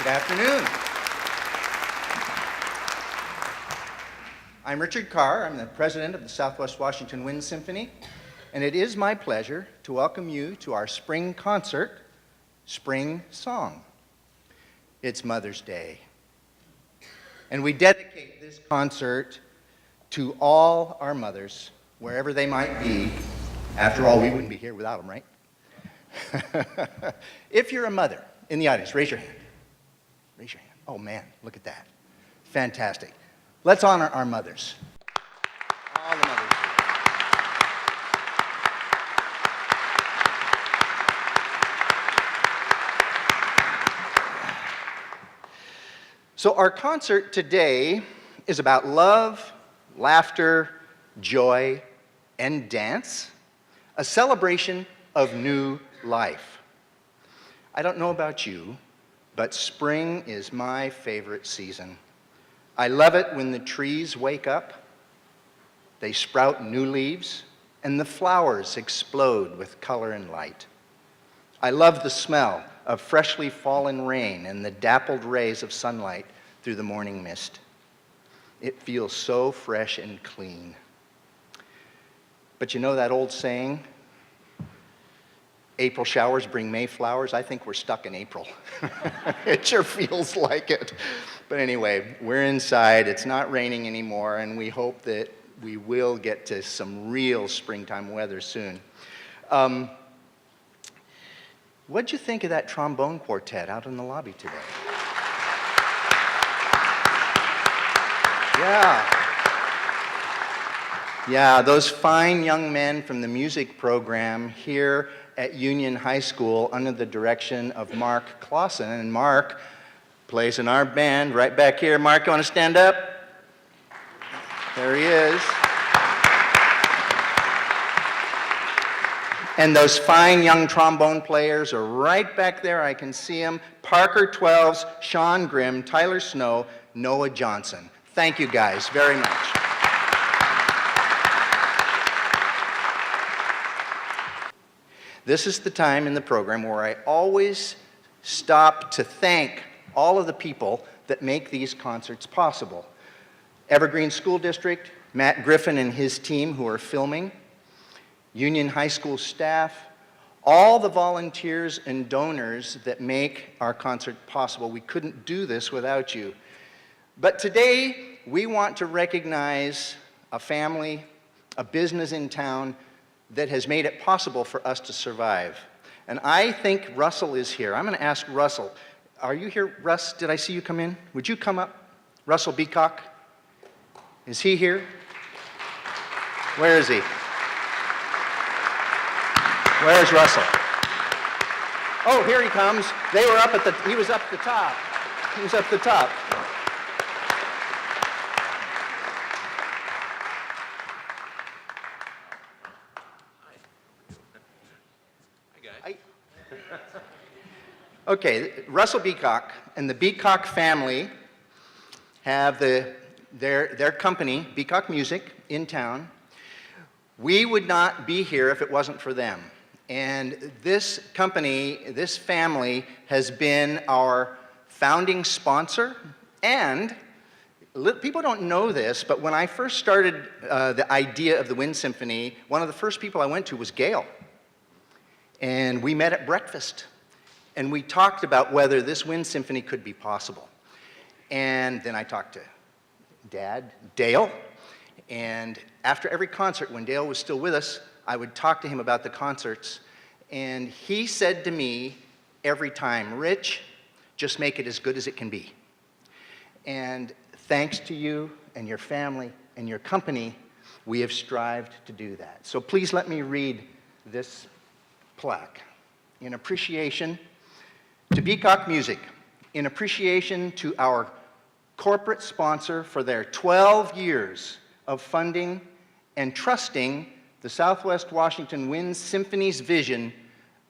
Good afternoon. I'm Richard Carr. I'm the president of the Southwest Washington Wind Symphony, and it is my pleasure to welcome you to our spring concert, Spring Song. It's Mother's Day, and we dedicate this concert to all our mothers, wherever they might be. After all, we wouldn't be here without them, right? If you're a mother in the audience, raise your hand. Raise your hand. Oh man, look at that. Fantastic. Let's honor our mothers. All the mothers. So our concert today is about love, laughter, joy, and dance, a celebration of new life. I don't know about you, but spring is my favorite season. I love it when the trees wake up, they sprout new leaves, and the flowers explode with color and light. I love the smell of freshly fallen rain and the dappled rays of sunlight through the morning mist. It feels so fresh and clean. But you know that old saying, April showers bring May flowers? I think we're stuck in April. It sure feels like it. But anyway, we're inside, it's not raining anymore, and we hope that we will get to some real springtime weather soon. What'd you think of that trombone quartet out in the lobby today? Yeah, those fine young men from the music program here at Union High School under the direction of Mark Clausen. And Mark plays in our band right back here. Mark, you want to stand up? There he is. And those fine young trombone players are right back there. I can see them. Parker 12s, Sean Grimm, Tyler Snow, Noah Johnson. Thank you guys very much. This is the time in the program where I always stop to thank all of the people that make these concerts possible. Evergreen School District, Matt Griffin and his team who are filming, Union High School staff, all the volunteers and donors that make our concert possible. We couldn't do this without you. But today, we want to recognize a family, a business in town that has made it possible for us to survive. And I think Russell is here. I'm going to ask Russell. Are you here, Russ? Did I see you come in? Would you come up? Russell Beacock? Is he here? Where is he? Where is Russell? Oh, here he comes. They were up at the, he was up the top. He was up the top. Okay, Russell Beacock and the Beacock family have their company, Beacock Music, in town. We would not be here if it wasn't for them. And this company, this family, has been our founding sponsor. And people don't know this, but when I first started the idea of the Wind Symphony, one of the first people I went to was Gail. And we met at breakfast. And we talked about whether this Wind Symphony could be possible. And then I talked to Dad, Dale, and after every concert, when Dale was still with us, I would talk to him about the concerts, and he said to me every time, Rich, just make it as good as it can be. And thanks to you and your family and your company, we have strived to do that. So please let me read this plaque. In appreciation to Beacock Music, in appreciation to our corporate sponsor for their 12 years of funding and trusting the Southwest Washington Wind Symphony's vision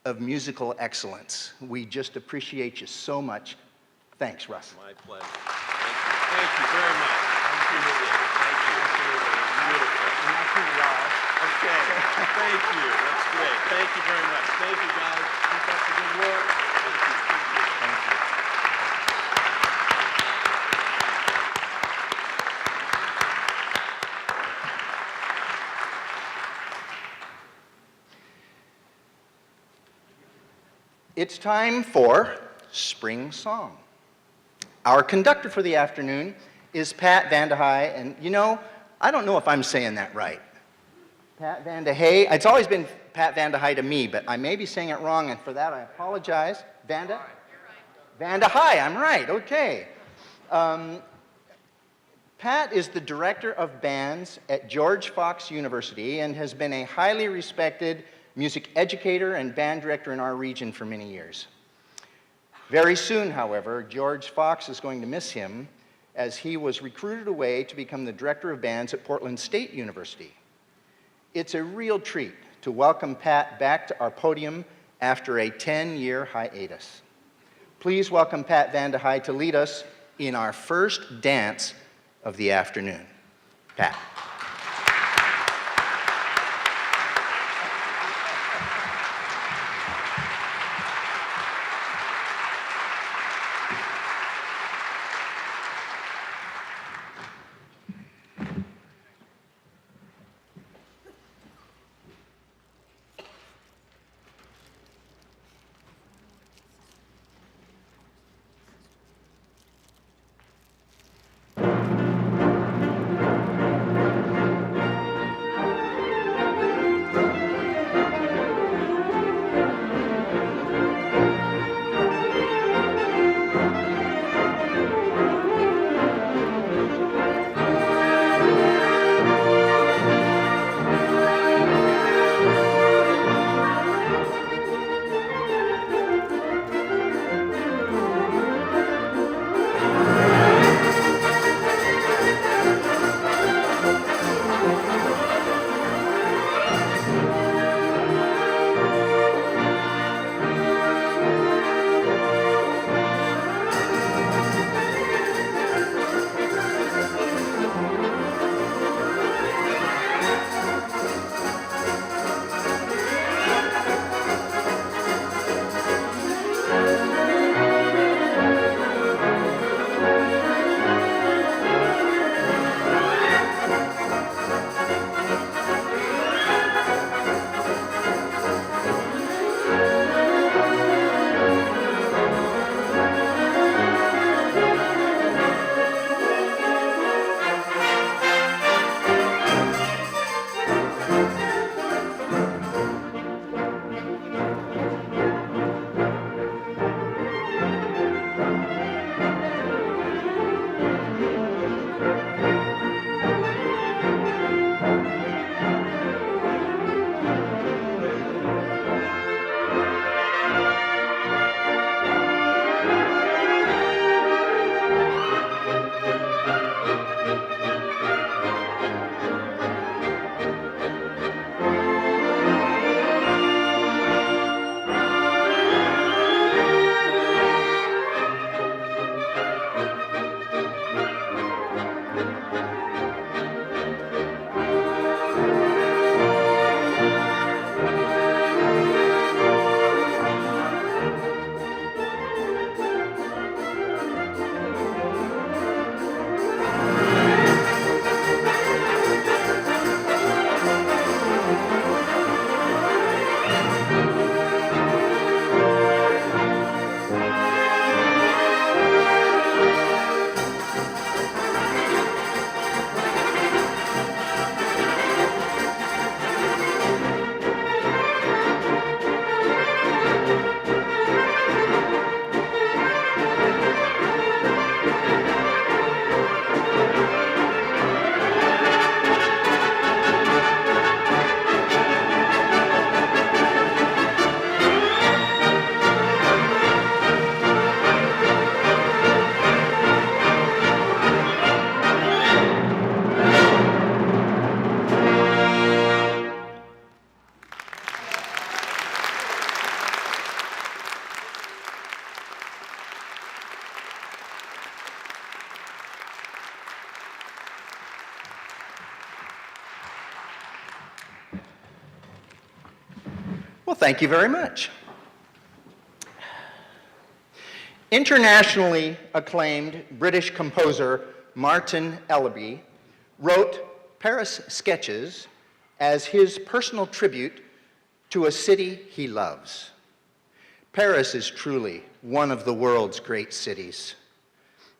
of musical excellence. We just appreciate you so much. Thanks, Russ. My pleasure. Thank you very much. Absolutely. Thank you. Beautiful. Okay. Thank you. That's great. Thank you very much. Thank you, guys. Keep up the good work. Thank you. Thank you. it's time for Spring Song. Our conductor for the afternoon is Pat Vandehey, and you know, I don't know if I'm saying that right. Pat Vandehey, it's always been Pat Vandehey to me, but I may be saying it wrong, and for that I apologize. Vandehey, I'm right, okay. Pat is the director of bands at George Fox University and has been a highly respected music educator and band director in our region for many years. Very soon, however, George Fox is going to miss him as he was recruited away to become the director of bands at Portland State University. It's a real treat to welcome Pat back to our podium after a 10-year hiatus. Please welcome Pat Vandehey to lead us in our first dance of the afternoon. Pat. Well, thank you very much. Internationally acclaimed British composer Martin Ellerby wrote Paris Sketches as his personal tribute to a city he loves. Paris is truly one of the world's great cities,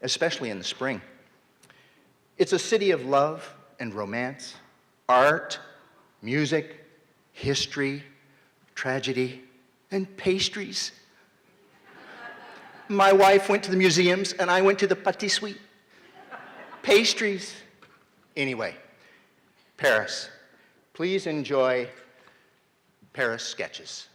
especially in the spring. It's a city of love and romance, art, music, history, tragedy, and pastries. My wife went to the museums, and I went to the pâtisserie. Pastries. Anyway, Paris. Please enjoy Paris Sketches.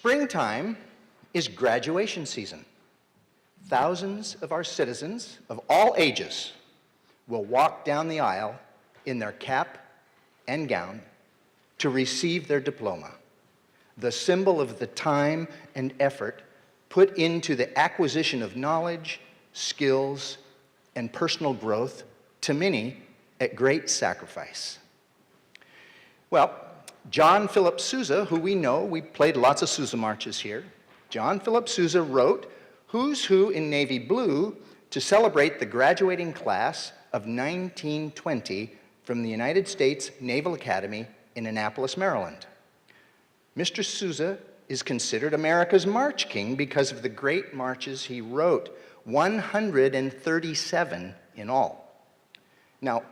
Springtime is graduation season. Thousands of our citizens of all ages will walk down the aisle in their cap and gown to receive their diploma, the symbol of the time and effort put into the acquisition of knowledge, skills, and personal growth, to many at great sacrifice. Well, John Philip Sousa, who we know, we played lots of Sousa marches here. John Philip Sousa wrote Who's Who in Navy Blue to celebrate the graduating class of 1920 from the United States Naval Academy in Annapolis, Maryland. Mr. Sousa is considered America's March King because of the great marches he wrote, 137 in all. Now,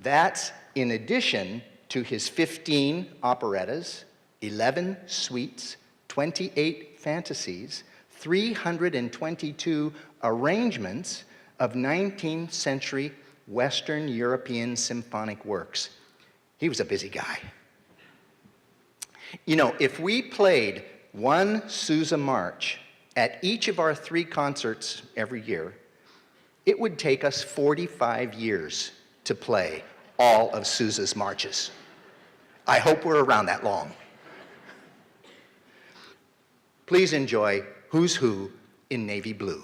that's in addition to his 15 operettas, 11 suites, 28 fantasies, 322 arrangements of 19th century Western European symphonic works. He was a busy guy. You know, if we played one Sousa march at each of our 3 concerts every year, it would take us 45 years to play all of Sousa's marches. I hope we're around that long. Please enjoy Who's Who in Navy Blue.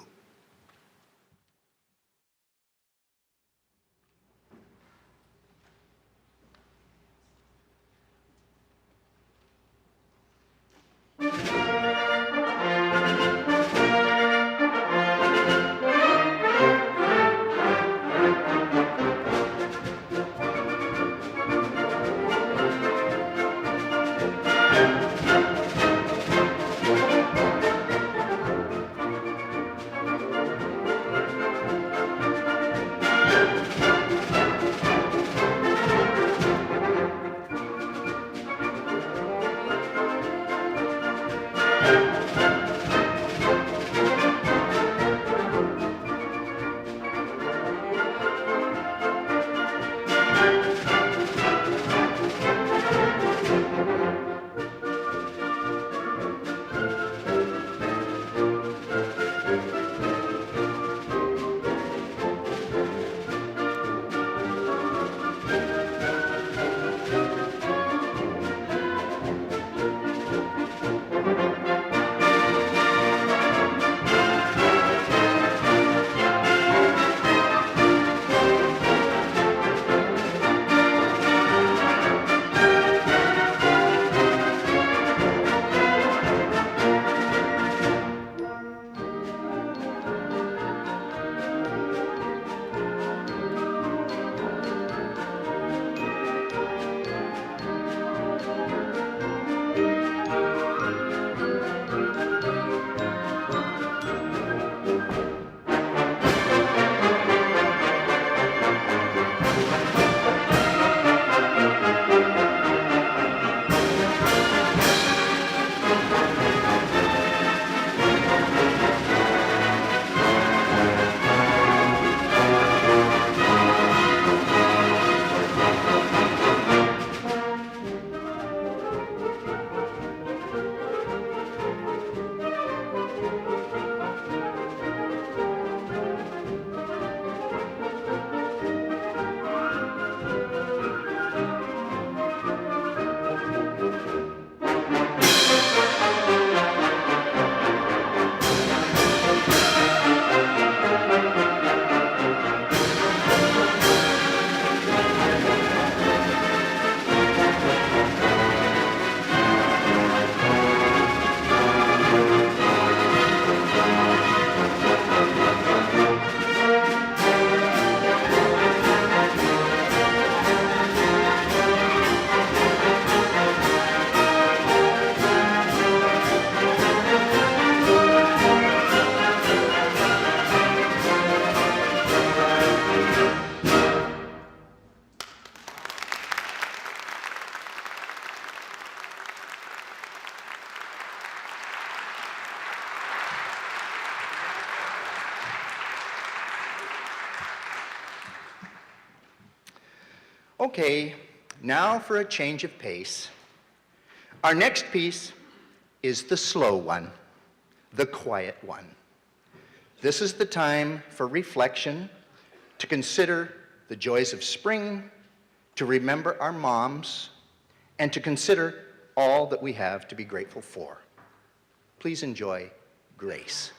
Okay, now for a change of pace. Our next piece is the slow one, the quiet one. This is the time for reflection, to consider the joys of spring, to remember our moms, and to consider all that we have to be grateful for. Please enjoy Grace.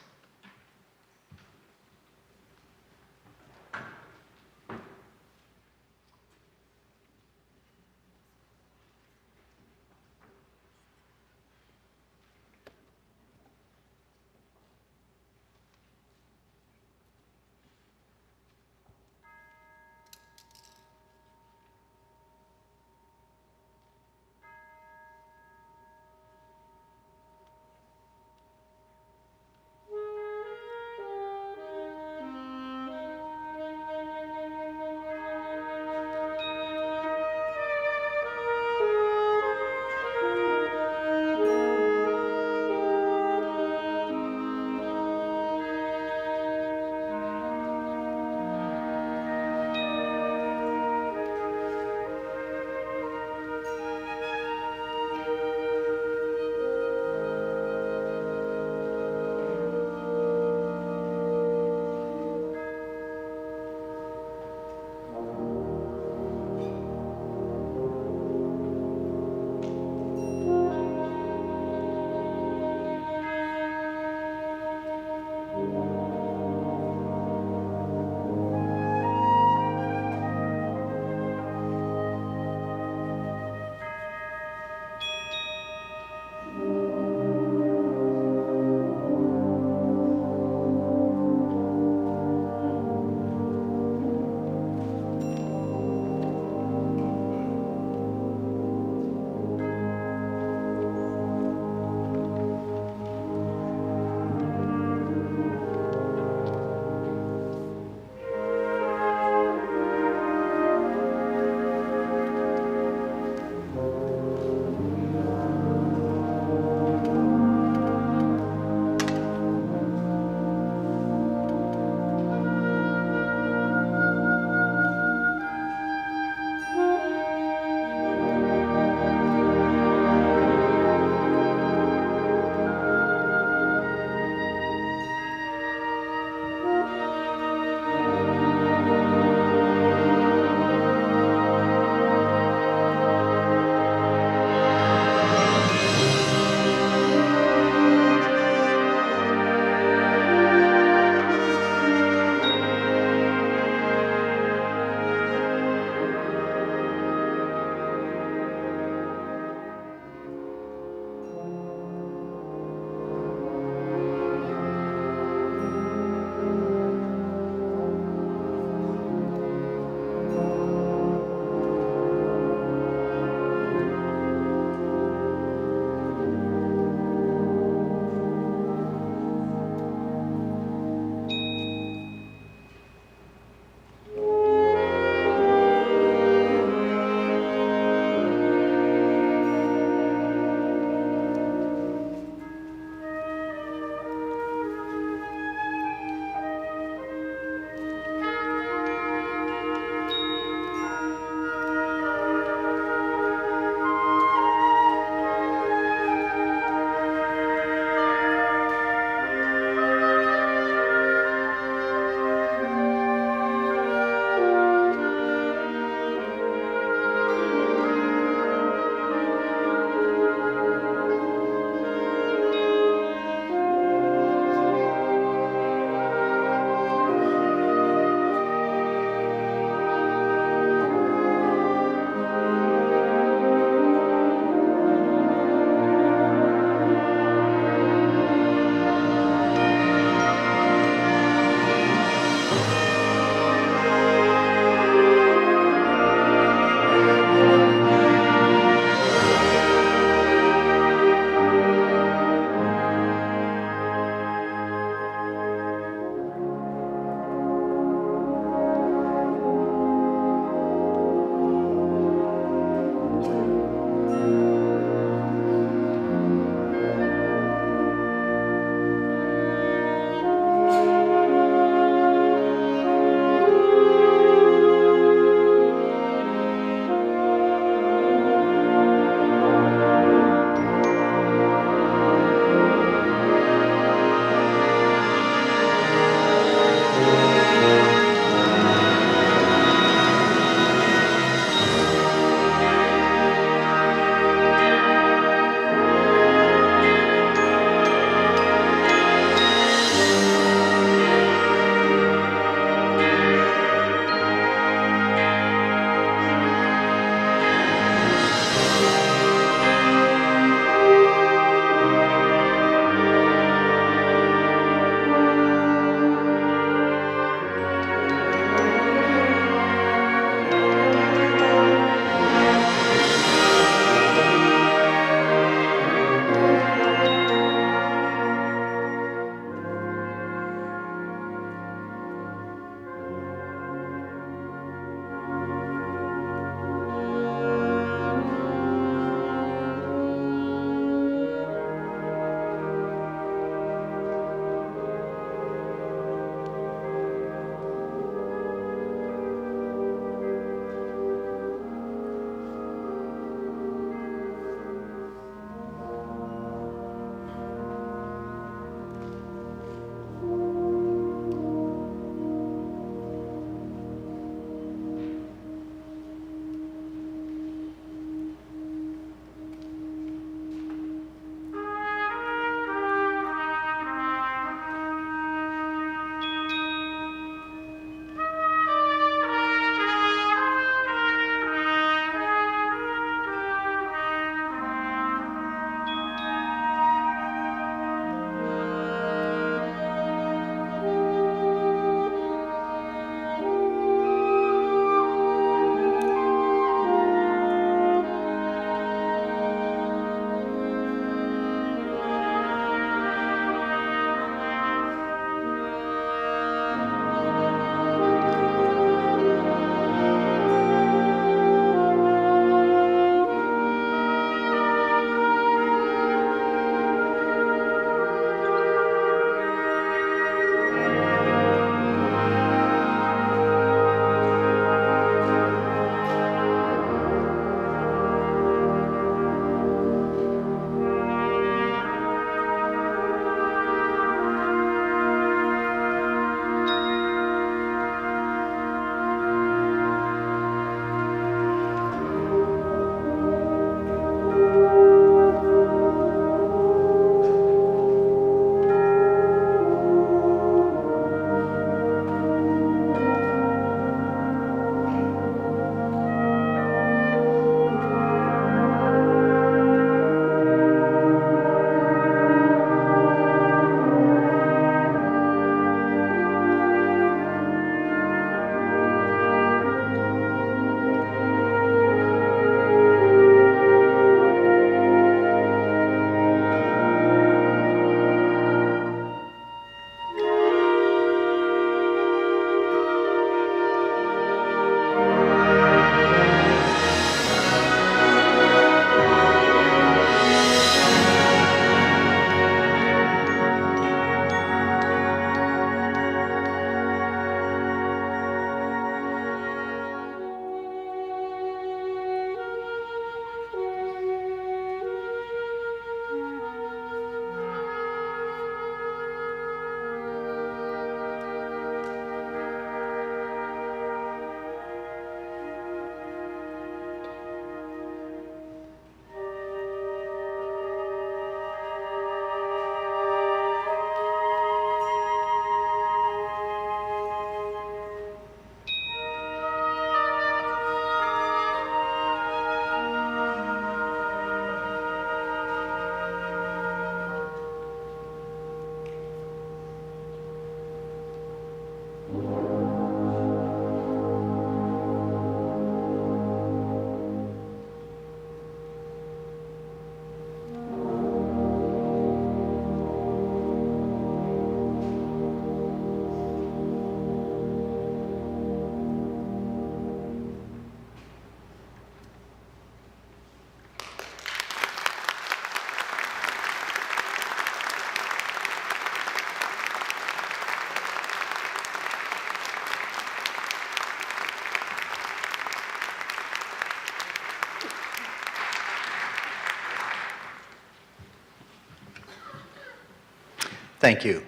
Thank you.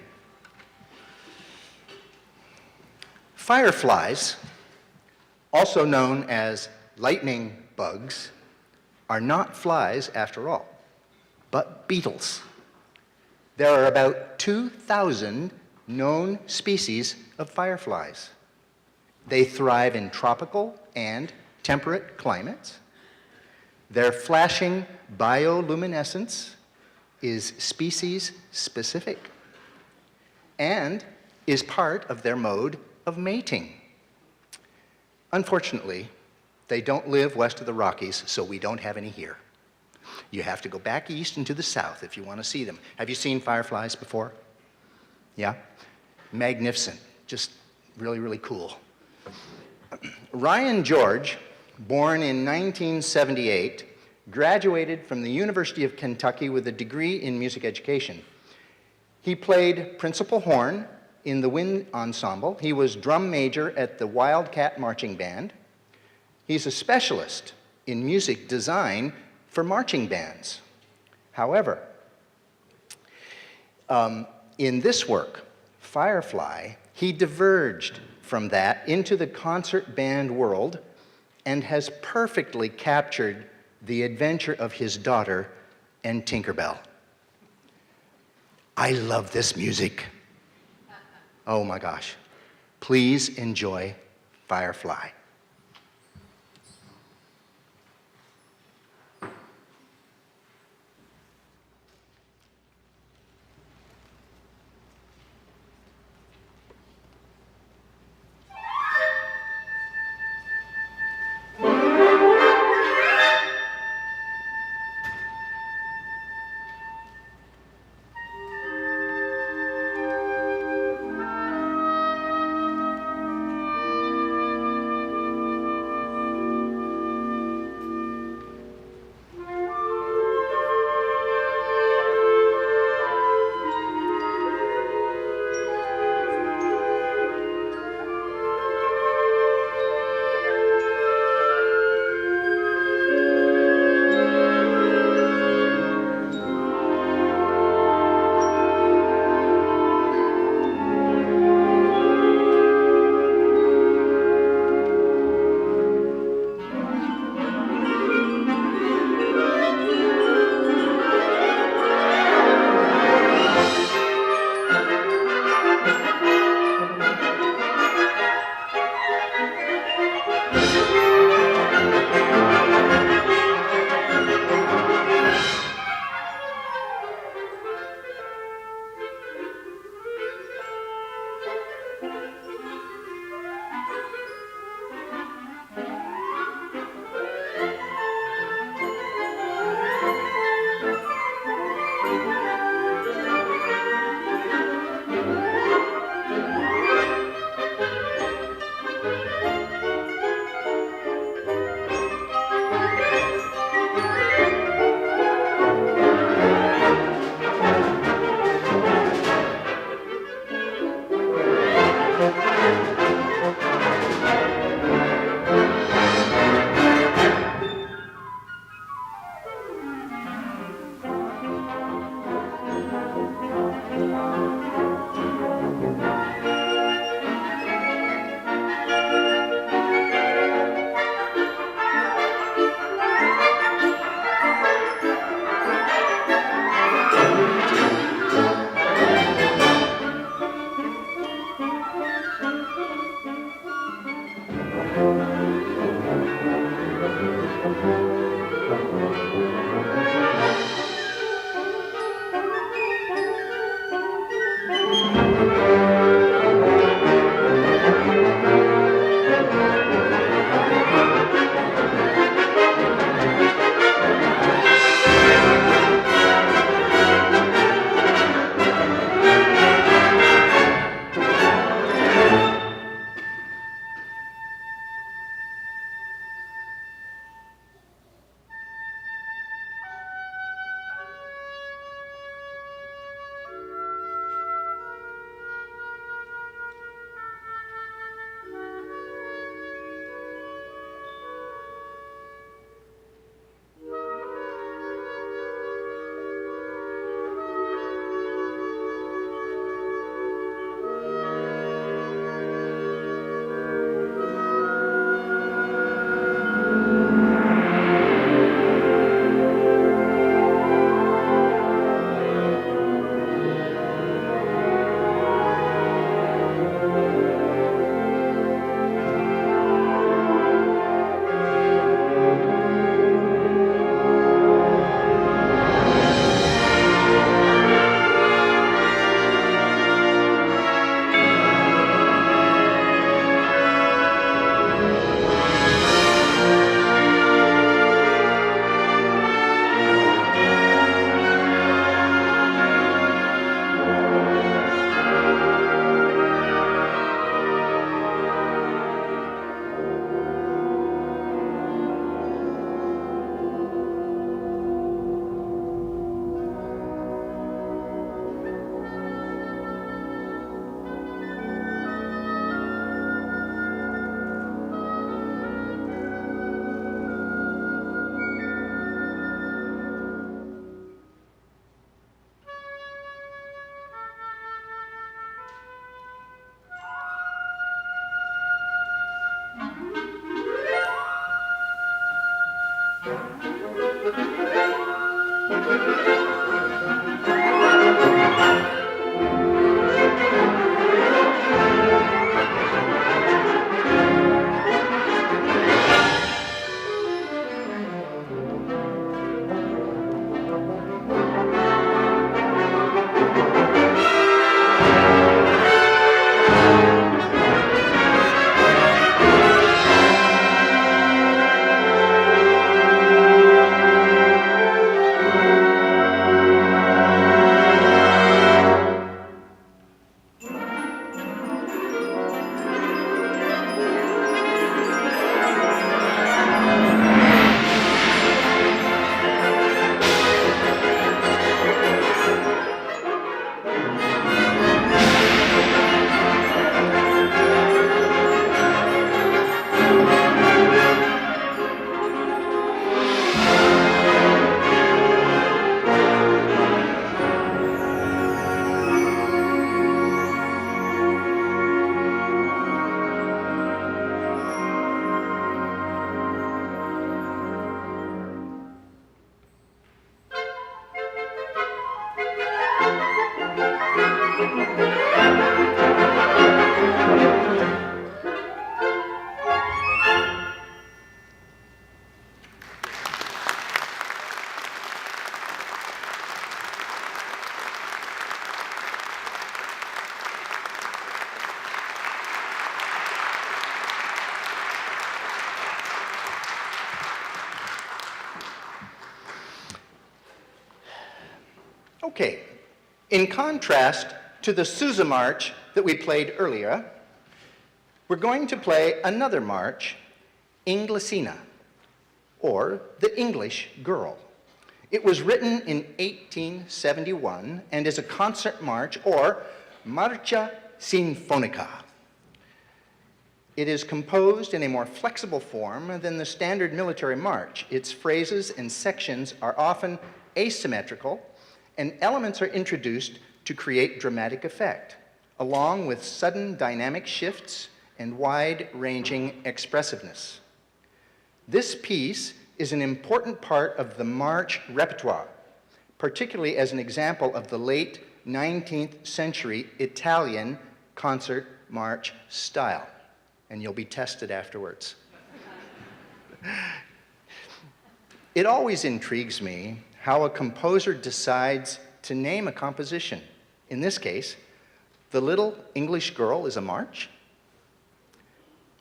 Fireflies, also known as lightning bugs, are not flies after all, but beetles. There are about 2,000 known species of fireflies. They thrive in tropical and temperate climates. Their flashing bioluminescence is species specific and is part of their mode of mating. Unfortunately, they don't live west of the Rockies, so we don't have any here. You have to go back east and to the south if you want to see them. Have you seen fireflies before? Yeah? Magnificent. Just really, really cool. Ryan George, born in 1978, graduated from the University of Kentucky with a degree in music education. He played principal horn in the wind ensemble. He was drum major at the Wildcat Marching Band. He's a specialist in music design for marching bands. However, in this work, Firefly, he diverged from that into the concert band world and has perfectly captured the adventure of his daughter and Tinkerbell. I love this music. Oh my gosh. Please enjoy Firefly. Okay, in contrast to the Sousa March that we played earlier, we're going to play another march, Inglesina, or the English Girl. It was written in 1871 and is a concert march, or Marcia Sinfonica. It is composed in a more flexible form than the standard military march. Its phrases and sections are often asymmetrical, and elements are introduced to create dramatic effect, along with sudden dynamic shifts and wide-ranging expressiveness. This piece is an important part of the march repertoire, particularly as an example of the late 19th century Italian concert march style. And you'll be tested afterwards. It always intrigues me how a composer decides to name a composition. In this case, The Little English Girl is a march?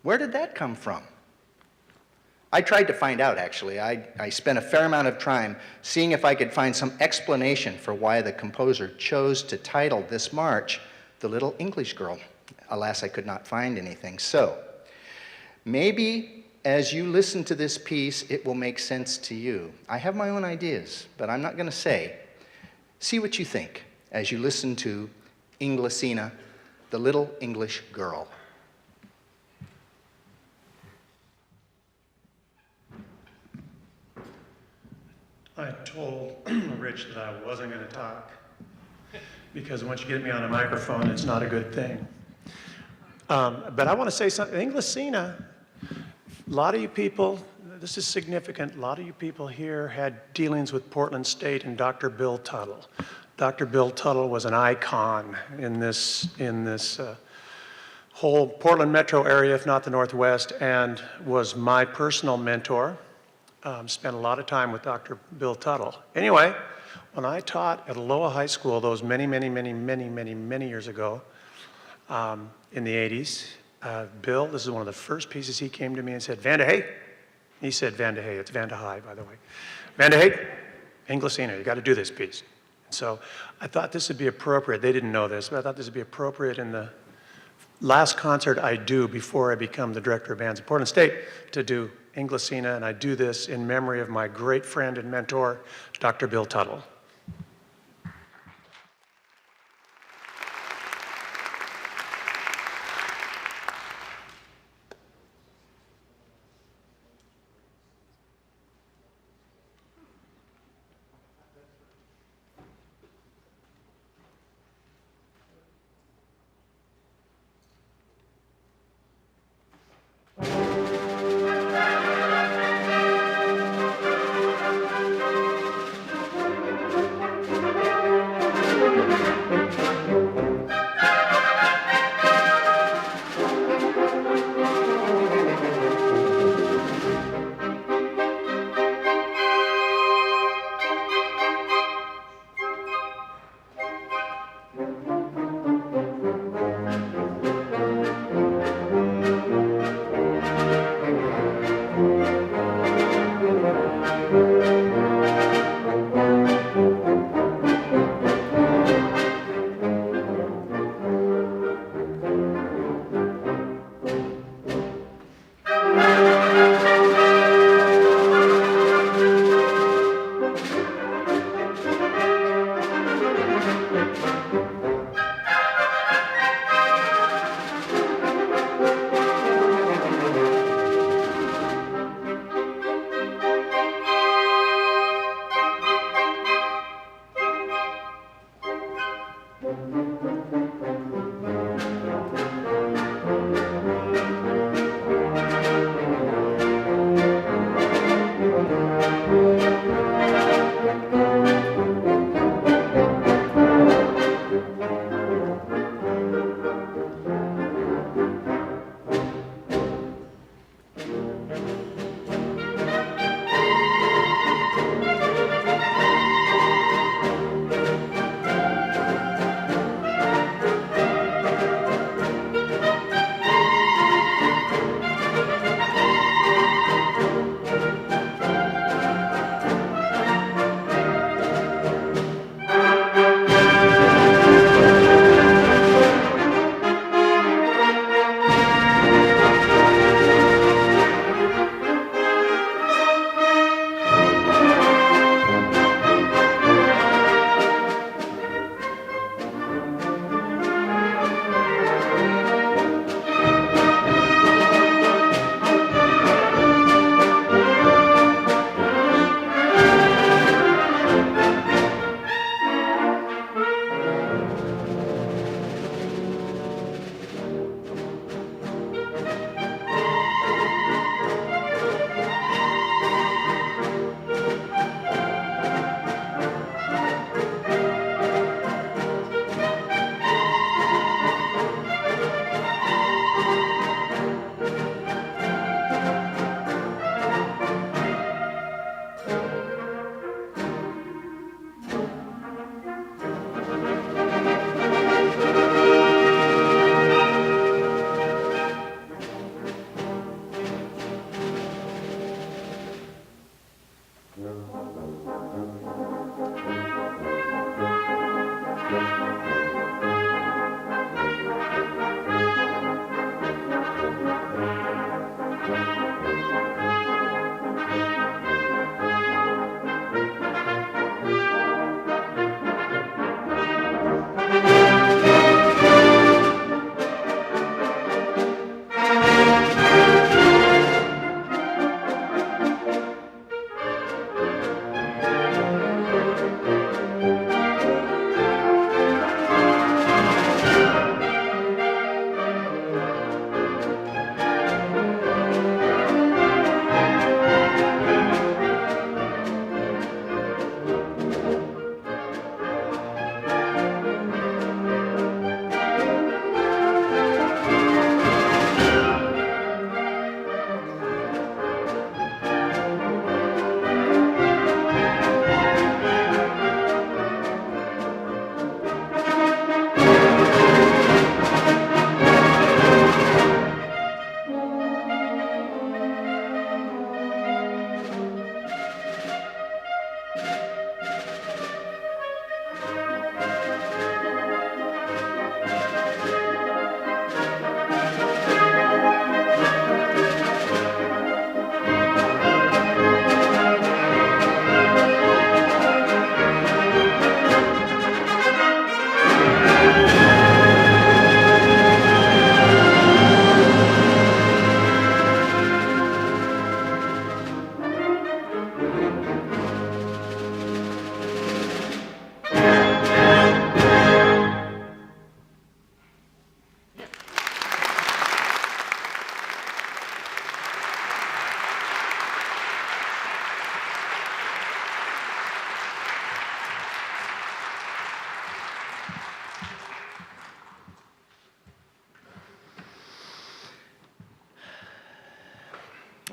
Where did that come from? I tried to find out, actually. I spent a fair amount of time seeing if I could find some explanation for why the composer chose to title this march The Little English Girl. Alas, I could not find anything. So, maybe as you listen to this piece, it will make sense to you. I have my own ideas, but I'm not going to say. See what you think as you listen to Inglesina, The Little English Girl. I told Rich that I wasn't going to talk because once you get me on a microphone, it's not a good thing. But I want to say something. Inglesina, a lot of you people, this is significant, a lot of you people here had dealings with Portland State and Dr. Bill Tuttle. Dr. Bill Tuttle was an icon in this whole Portland metro area, if not the Northwest, and was my personal mentor. Spent a lot of time with Dr. Bill Tuttle. Anyway, when I taught at Aloha High School those many years ago, in the 80s, Bill, this is one of the first pieces, he came to me and said, Vandehey. He said Vandehey, it's Vandehey, by the way. Vandehey, Inglesina, you got to do this piece. So I thought this would be appropriate. They didn't know this, but I thought this would be appropriate in the last concert I do before I become the director of bands at Portland State to do Inglesina, and I do this in memory of my great friend and mentor, Dr. Bill Tuttle.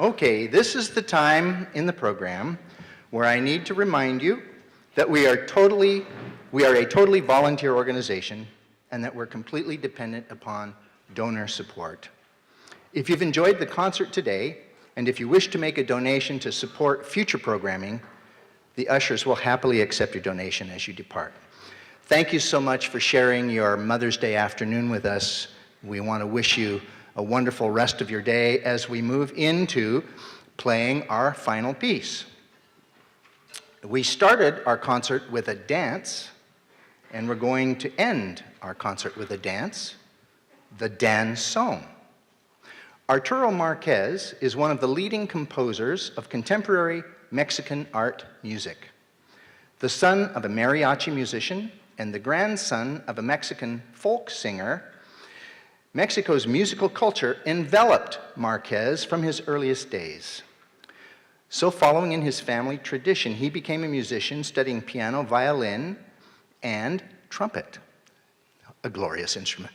Okay, this is the time in the program where I need to remind you that we are a totally volunteer organization and that we're completely dependent upon donor support. If you've enjoyed the concert today, and if you wish to make a donation to support future programming, the ushers will happily accept your donation as you depart. Thank you so much for sharing your Mother's Day afternoon with us. We want to wish you a wonderful rest of your day as we move into playing our final piece. We started our concert with a dance, and we're going to end our concert with a dance, the danzón. Arturo Marquez is one of the leading composers of contemporary Mexican art music. The son of a mariachi musician and the grandson of a Mexican folk singer, Mexico's musical culture enveloped Marquez from his earliest days. So following in his family tradition, he became a musician studying piano, violin, and trumpet, a glorious instrument.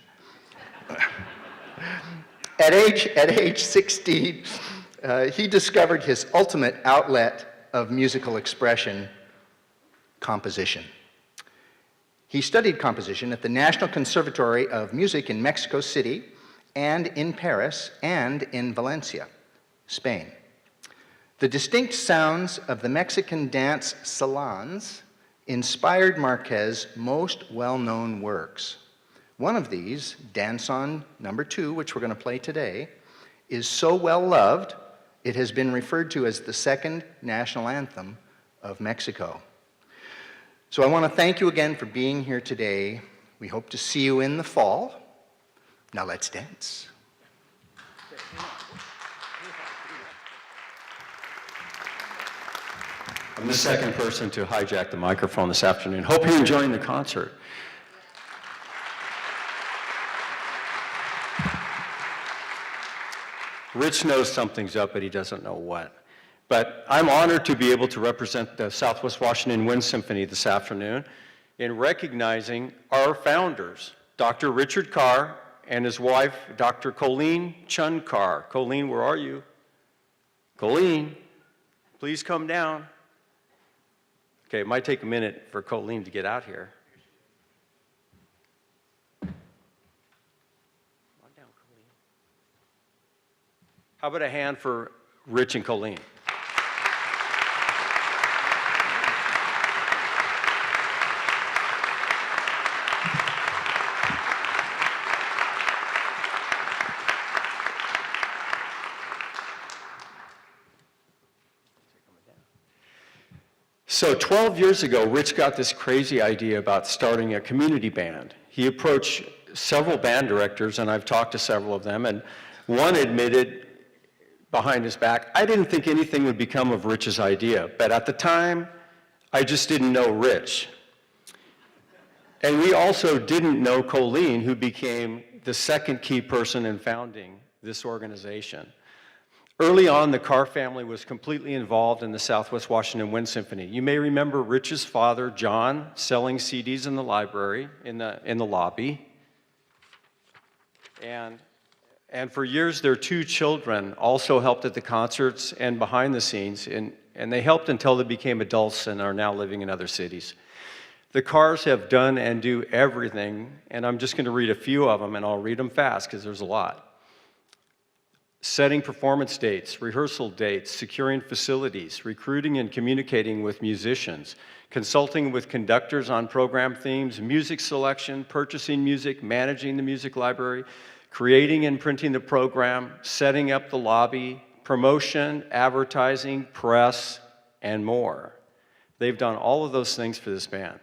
At age 16, he discovered his ultimate outlet of musical expression, composition. He studied composition at the National Conservatory of Music in Mexico City and in Paris and in Valencia, Spain. The distinct sounds of the Mexican dance salons inspired Marquez's most well-known works. One of these, Danzón No. 2, which we're going to play today, is so well-loved, it has been referred to as the second national anthem of Mexico. So I want to thank you again for being here today. We hope to see you in the fall. Now let's dance. I'm the second person to hijack the microphone this afternoon. Hope you're enjoying the concert. Rich knows something's up, but he doesn't know what. But I'm honored to be able to represent the Southwest Washington Wind Symphony this afternoon in recognizing our founders, Dr. Richard Carr and his wife, Dr. Colleen Chun Carr. Colleen, where are you? Colleen, please come down. Okay, it might take a minute for Colleen to get out here. Come on down, Colleen. How about a hand for Rich and Colleen? So 12 years ago, Rich got this crazy idea about starting a community band. He approached several band directors, and I've talked to several of them, and one admitted behind his back, I didn't think anything would become of Rich's idea, but at the time, I just didn't know Rich. And we also didn't know Colleen, who became the second key person in founding this organization. Early on, the Carr family was completely involved in the Southwest Washington Wind Symphony. You may remember Rich's father, John, selling CDs in the library, in the lobby. And for years, their two children also helped at the concerts and behind the scenes, and they helped until they became adults and are now living in other cities. The Carrs have done and do everything, and I'm just going to read a few of them, and I'll read them fast because there's a lot. Setting performance dates, rehearsal dates, securing facilities, recruiting and communicating with musicians, consulting with conductors on program themes, music selection, purchasing music, managing the music library, creating and printing the program, setting up the lobby, promotion, advertising, press, and more. They've done all of those things for this band.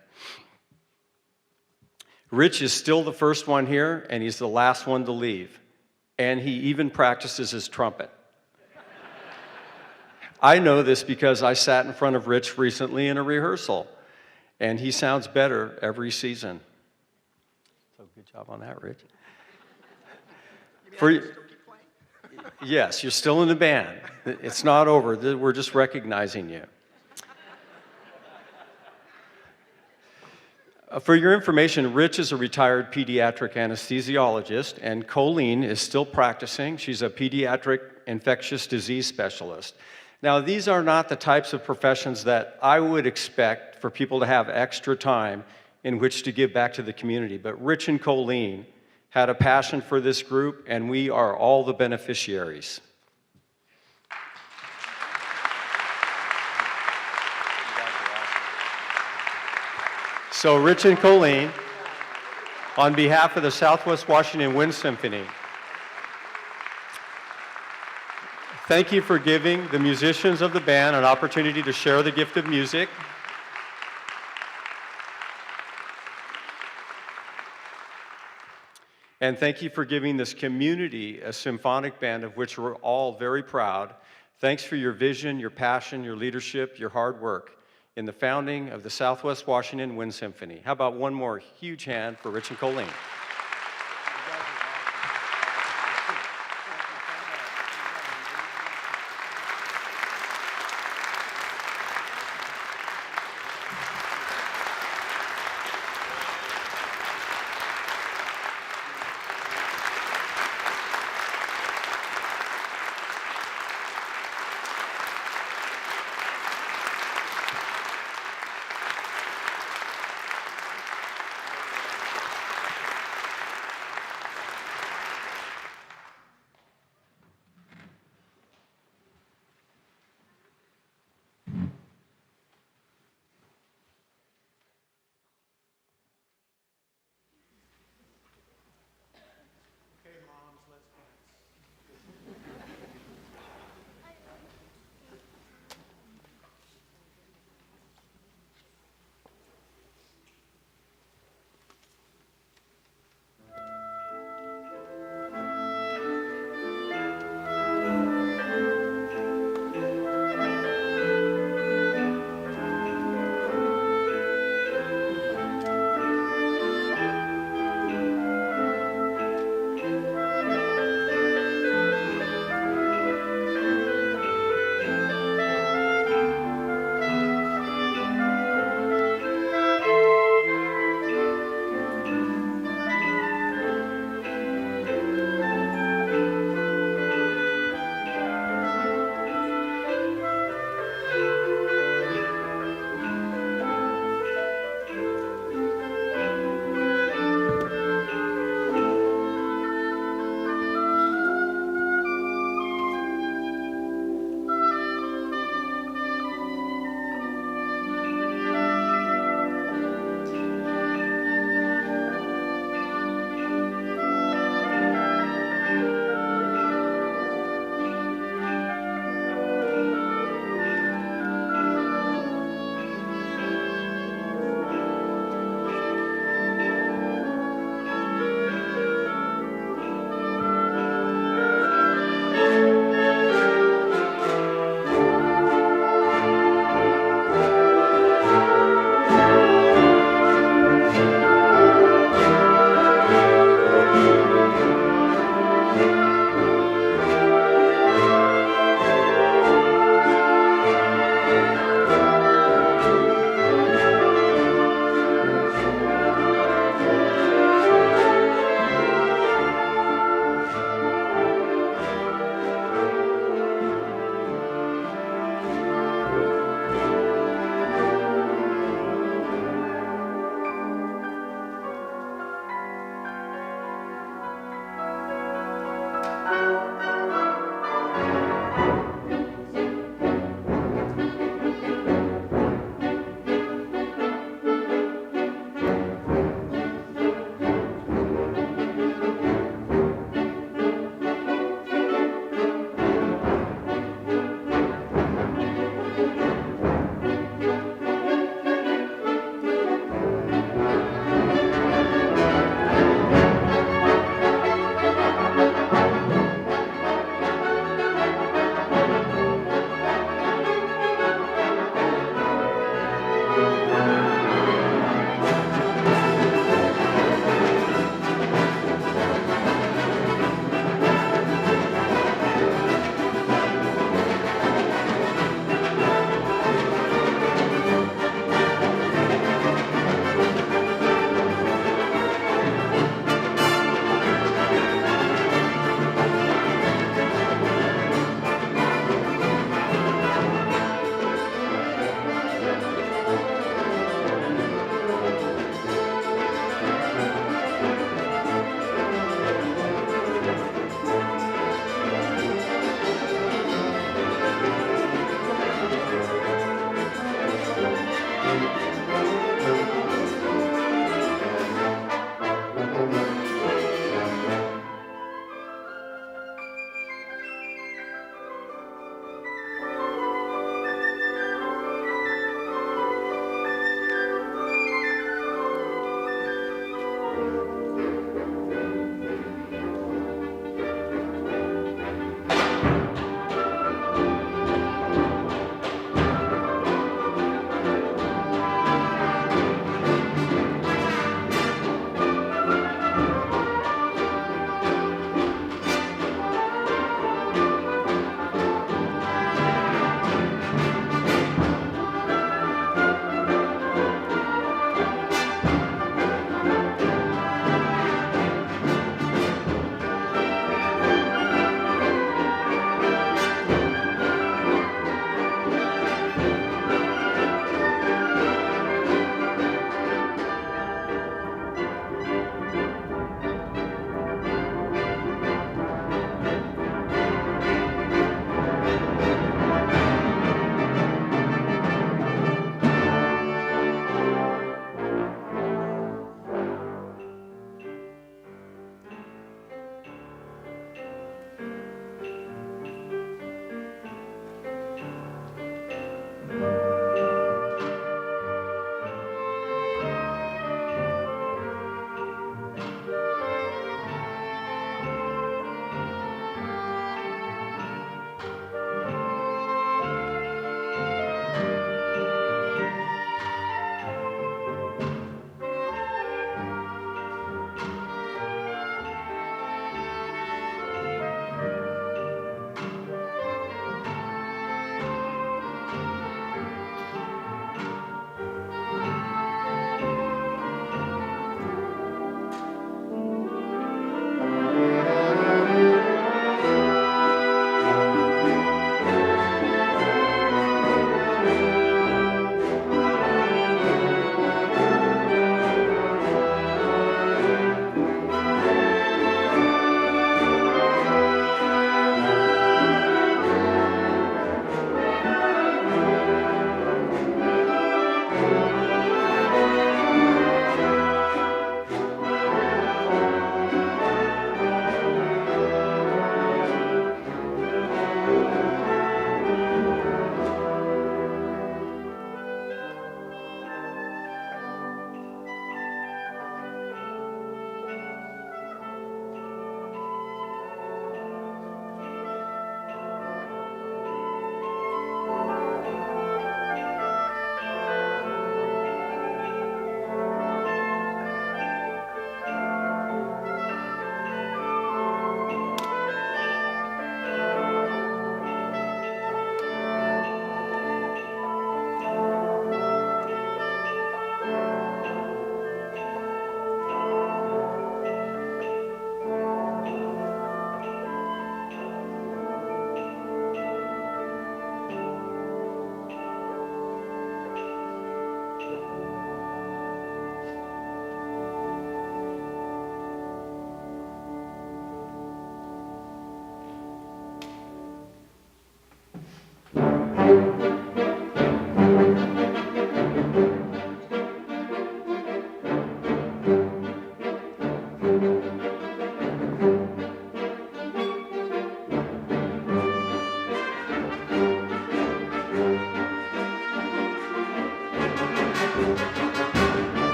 Rich is still the first one here, and he's the last one to leave. And he even practices his trumpet. I know this because I sat in front of Rich recently in a rehearsal, and he sounds better every season. So good job on that, Rich. Yes, you're still in the band. It's not over. We're just recognizing you. For your information, Rich is a retired pediatric anesthesiologist, and Colleen is still practicing. She's a pediatric infectious disease specialist. Now, these are not the types of professions that I would expect for people to have extra time in which to give back to the community, but Rich and Colleen had a passion for this group, and we are all the beneficiaries. So Rich and Colleen, on behalf of the Southwest Washington Wind Symphony, thank you for giving the musicians of the band an opportunity to share the gift of music. And thank you for giving this community a symphonic band of which we're all very proud. Thanks for your vision, your passion, your leadership, your hard work in the founding of the Southwest Washington Wind Symphony. How about one more huge hand for Rich and Colleen?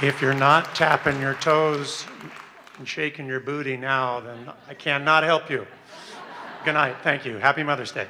If you're not tapping your toes and shaking your booty now, then I cannot help you. Good night. Thank you. Happy Mother's Day.